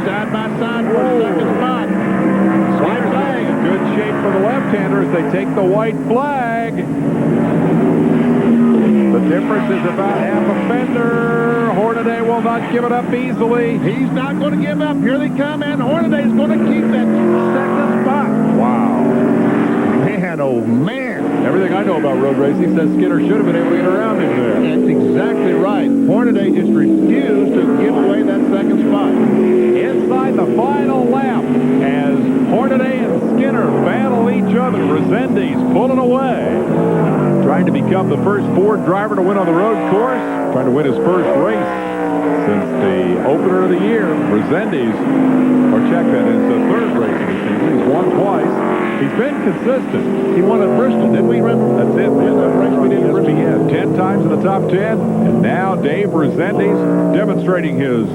side by side for the second spot. White flag. In good shape for the left-hander as they take the white flag. The difference is about half a fender. Hornaday will not give it up easily. He's not going to give up. Here they come, and Hornaday's going to keep that second spot. Wow. Man, oh man. Everything I know about road racing says Skinner should have been able to get around him there. That's exactly right. Hornaday just refused to give away that second spot. Inside the final lap, as Hornaday and Skinner battle each other, Resendiz pulling away. Trying to become the first Ford driver to win on the road course. Trying to win his first race since the opener of the year. Resendiz, or check that, is the third race of the season. He's won twice. He's been consistent. He won at Bristol, didn't we, remember? That's it, man. That race we did at Bristol. 10 times in the top 10. And now Dave Resendiz demonstrating his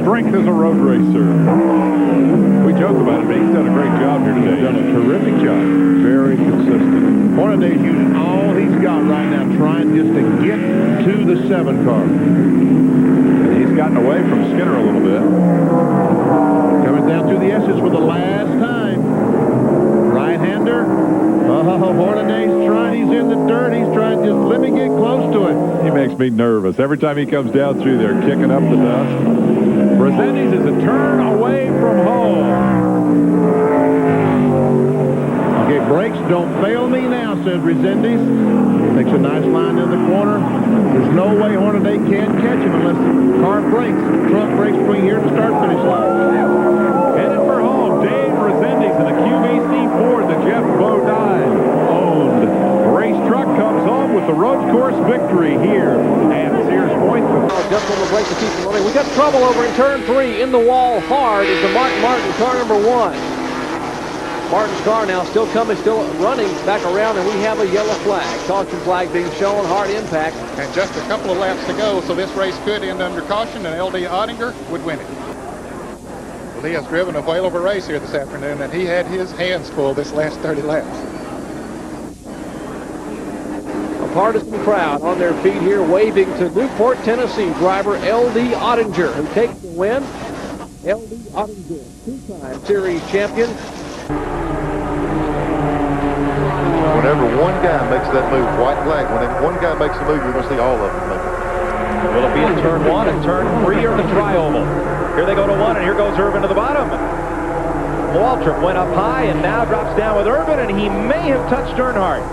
strength as a road racer. We joke about it, but he's done a great job here today. He's done a terrific job. Very consistent. Hornaday's using all he's got right now, trying just to get to the 7 car. And he's gotten away from Skinner a little bit. Coming down through the S's for the last time. Right-hander. Oh, Hornaday's trying. He's in the dirt. He's trying. Just let me get close to it. He makes me nervous. Every time he comes down through there, kicking up the dust. Resendiz is a turn away from home. Okay, brakes don't fail me now, says Resendiz. Takes a nice line in the corner. There's no way Hornaday can catch him unless the car brakes. Trunk brakes between here and the start-finish line. Headed for home, Dave Resendiz in a QVC Ford that Jeff Bodine owned. The race truck comes home with the road course victory here at Sears Point. Just on the brake to keep running. We got trouble over in turn 3. In the wall hard is the Martin car number 1. Martin's car now still coming, still running back around, and we have a yellow flag. Caution flag being shown, hard impact. And just a couple of laps to go, so this race could end under caution, and L.D. Ottinger would win it. Well, he has driven a whale of a race here this afternoon, and he had his hands full this last 30 laps. A partisan crowd on their feet here, waving to Newport, Tennessee driver L.D. Ottinger, who takes the win. L.D. Ottinger, 2-time series champion. Whenever one guy makes that move, white flag, when one guy makes a move, you're going to see all of them make it. Will it be in turn 1 and turn 3 or the tri-oval? Here they go to 1, and here goes Irvin to the bottom. Waltrip went up high and now drops down with Irvin, and he may have touched Earnhardt.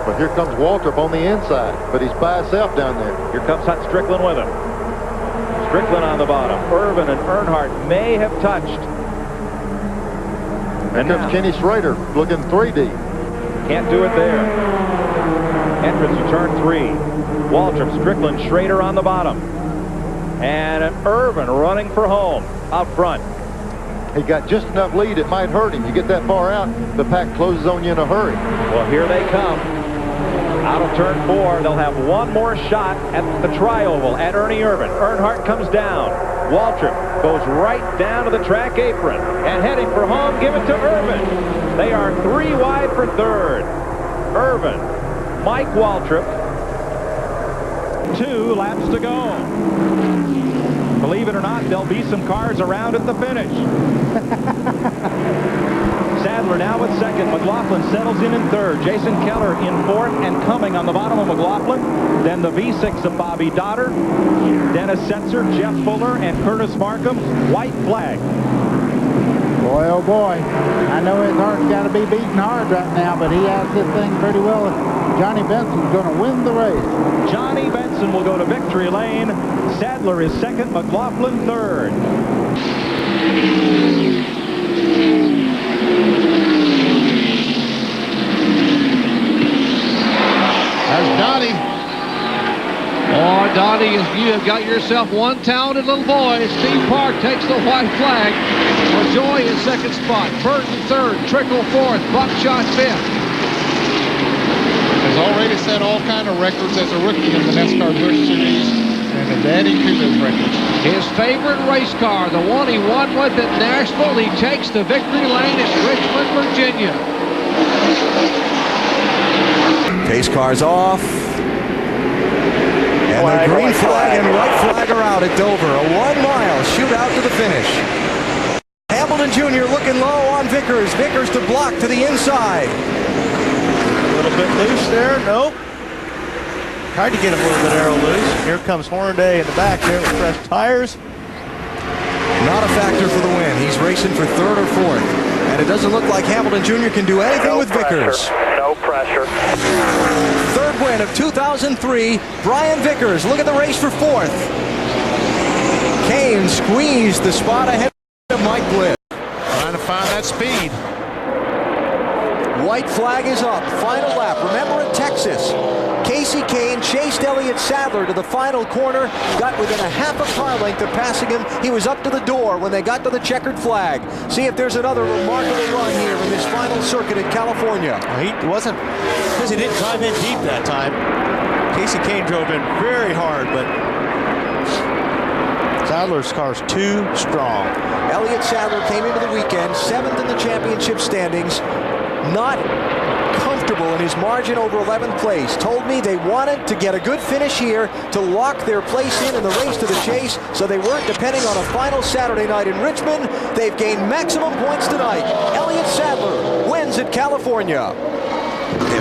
But here comes Waltrip on the inside, but he's by himself down there. Here comes Hut Strickland with him. Strickland on the bottom. Irvin and Earnhardt may have touched. Here comes Kenny Schrader looking 3D. Can't do it there. Entrance to turn 3. Waltrip, Strickland, Schrader on the bottom. And Irvin running for home out front. He got just enough lead, it might hurt him. You get that far out, the pack closes on you in a hurry. Well, here they come. Out of turn 4, they'll have one more shot at the tri-oval at Ernie Irvin. Earnhardt comes down. Waltrip goes right down to the track apron. And heading for home, give it to Irvin. They are 3 wide for third. Irvin, Mike Waltrip. 2 laps to go. Believe it or not, there'll be some cars around at the finish. Sadler now with second. McLaughlin settles in third. Jason Keller in fourth, and coming on the bottom of McLaughlin. Then the V6 of Bobby Dotter, Dennis Setzer, Jeff Fuller, and Curtis Markham. White flag. Boy, oh boy. I know his heart's got to be beating hard right now, but he has this thing pretty well. Johnny Benson's going to win the race. Johnny Benson will go to victory lane. Sadler is second, McLaughlin third. There's Donnie. Oh, Donnie, you have got yourself one talented little boy. Steve Park takes the white flag. Joy in second spot. Burton third. Trickle fourth. Buckshot fifth. Has already set all kind of records as a rookie in the Nascar Busch Series, and is adding to those records. His favorite race car, the one he won with at Nashville, he takes the victory lane at Richmond, Virginia. Pace car's off. And the green flag and white flag are out at Dover. A 1-mile shootout to the finish. Hamilton Jr. looking low on Vickers. Vickers to block to the inside. A little bit loose there. Nope. Tried to get him a little bit arrow loose. Here comes Hornaday in the back there with fresh tires. Not a factor for the win. He's racing for third or fourth. And it doesn't look like Hamilton Jr. can do anything with Vickers. No pressure. Third win of 2003, Brian Vickers. Look at the race for fourth. Kane squeezed the spot ahead of Mike Bliss. Trying to find that speed. White flag is up. Final lap. Remember in Texas, Casey Kane chased Elliott Sadler to the final corner, got within a half a car length of passing him. He was up to the door when they got to the checkered flag. See if there's another remarkable run here in this final circuit in California. Well, he wasn't, because he didn't drive in deep that time. Casey Kane drove in very hard, but Sadler's car's too strong. Elliott Sadler came into the weekend 7th in the championship standings. Not comfortable in his margin over 11th place. Told me they wanted to get a good finish here to lock their place in the race to the chase, so they weren't depending on a final Saturday night in Richmond. They've gained maximum points tonight. Elliott Sadler wins at California.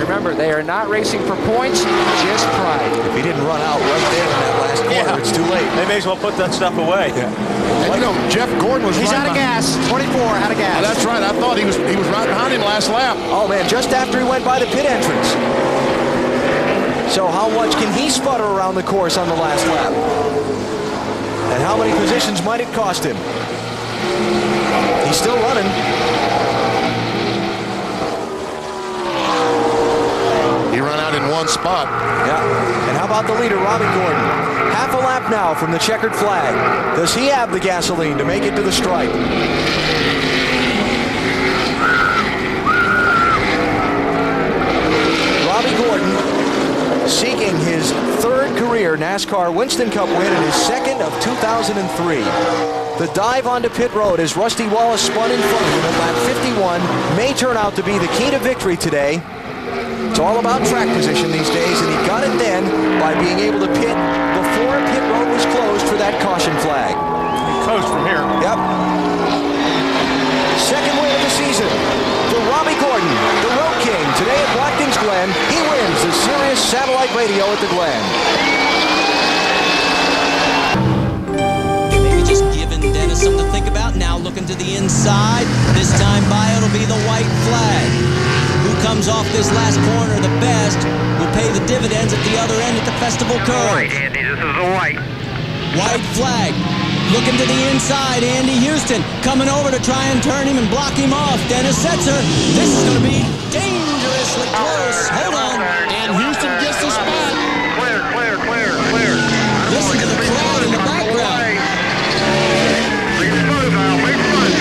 Remember, they are not racing for points, just pride. If he didn't run out right there in that last corner, it's too late. They may as well put that stuff away. And you know, Jeff Gordon was He's right out of gas. 24 out of gas. Oh, that's right. I thought he was right behind him last lap. Oh, man, just after he went by the pit entrance. So how much can he sputter around the course on the last lap? And how many positions might it cost him? He's still running. He ran out in one spot. Yeah. And how about the leader, Robbie Gordon? Half a lap now from the checkered flag. Does he have the gasoline to make it to the stripe? Robbie Gordon seeking his third career NASCAR Winston Cup win and his second of 2003. The dive onto pit road as Rusty Wallace spun in front of him at lap 51 may turn out to be the key to victory today. It's all about track position these days, and he got it then by being able to pit before pit road was closed for that caution flag. He coast from here. Yep. Second win of the season for Robbie Gordon, the Road King, today at Watkins Glen. He wins the Sirius Satellite Radio at the Glen. Maybe just giving Dennis something to think about. Now looking to the inside. This time by it'll be the white flag. Who comes off this last corner the best will pay the dividends at the other end at the festival curve. White, Andy, this is the white. White flag. Looking to the inside, Andy Houston coming over to try and turn him and block him off. Dennis Setzer. This is going to be dangerously close. Hold on. And Houston gets the spot. Clear. Listen to the crowd in the background. Big smooth now, big smooth.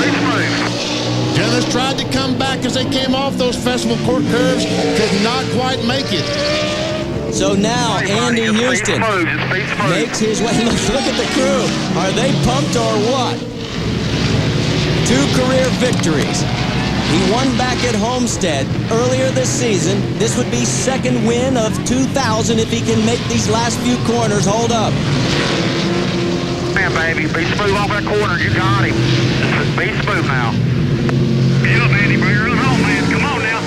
Dennis tried to come back as they came off those festival court curves, could not quite make it. So now Andy Houston makes his way. Look at the crew. Are they pumped or what? 2 career victories. He won back at Homestead earlier this season. This would be second win of 2000 if he can make these last few corners hold up. Man, baby, be smooth off that corner. You got him. Be smooth now. Get up, Andy. Bring her home, man. Come on now.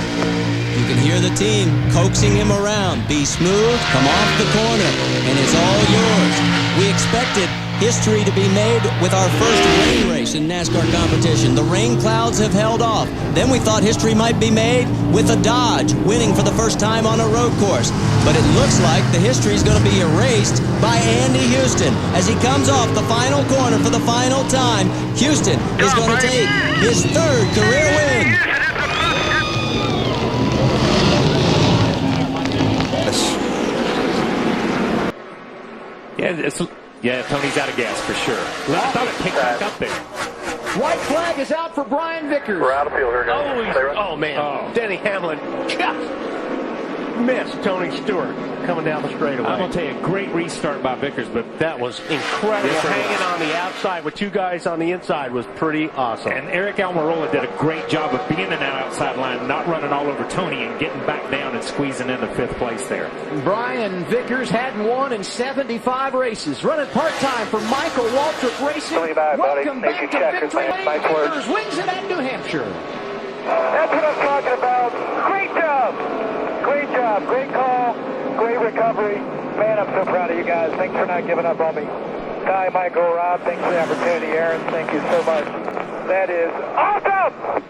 You can hear the team coaxing him around. Be smooth, come off the corner, and it's all yours. We expected history to be made with our first rain race in NASCAR competition. The rain clouds have held off. Then we thought history might be made with a Dodge winning for the first time on a road course. But it looks like the history is going to be erased by Andy Houston as he comes off the final corner for the final time. Houston is going to take his third career win. Yeah, Tony's out of gas for sure. I thought it picked back up there. White flag is out for Brian Vickers. We're out of field here, guys. Oh man. Denny Hamlin. miss Tony Stewart coming down the straightaway. I'm going to tell you, a great restart by Vickers, but That was incredible. Hanging on the outside with two guys on the inside was pretty awesome. And Eric Almirola did a great job of being in that outside line, not running all over Tony and getting back down and squeezing into 5th place there. Brian Vickers hadn't won in 75 races. Running part-time for Michael Waltrip Racing. Welcome back to Victory Lane. Vickers wins it at New Hampshire. That's what I'm talking about. Great job. Great job. Great call. Great recovery. Man, I'm so proud of you guys. Thanks for not giving up on me. Ty, Michael, Rob, thanks for the opportunity. Aaron, thank you so much. That is awesome!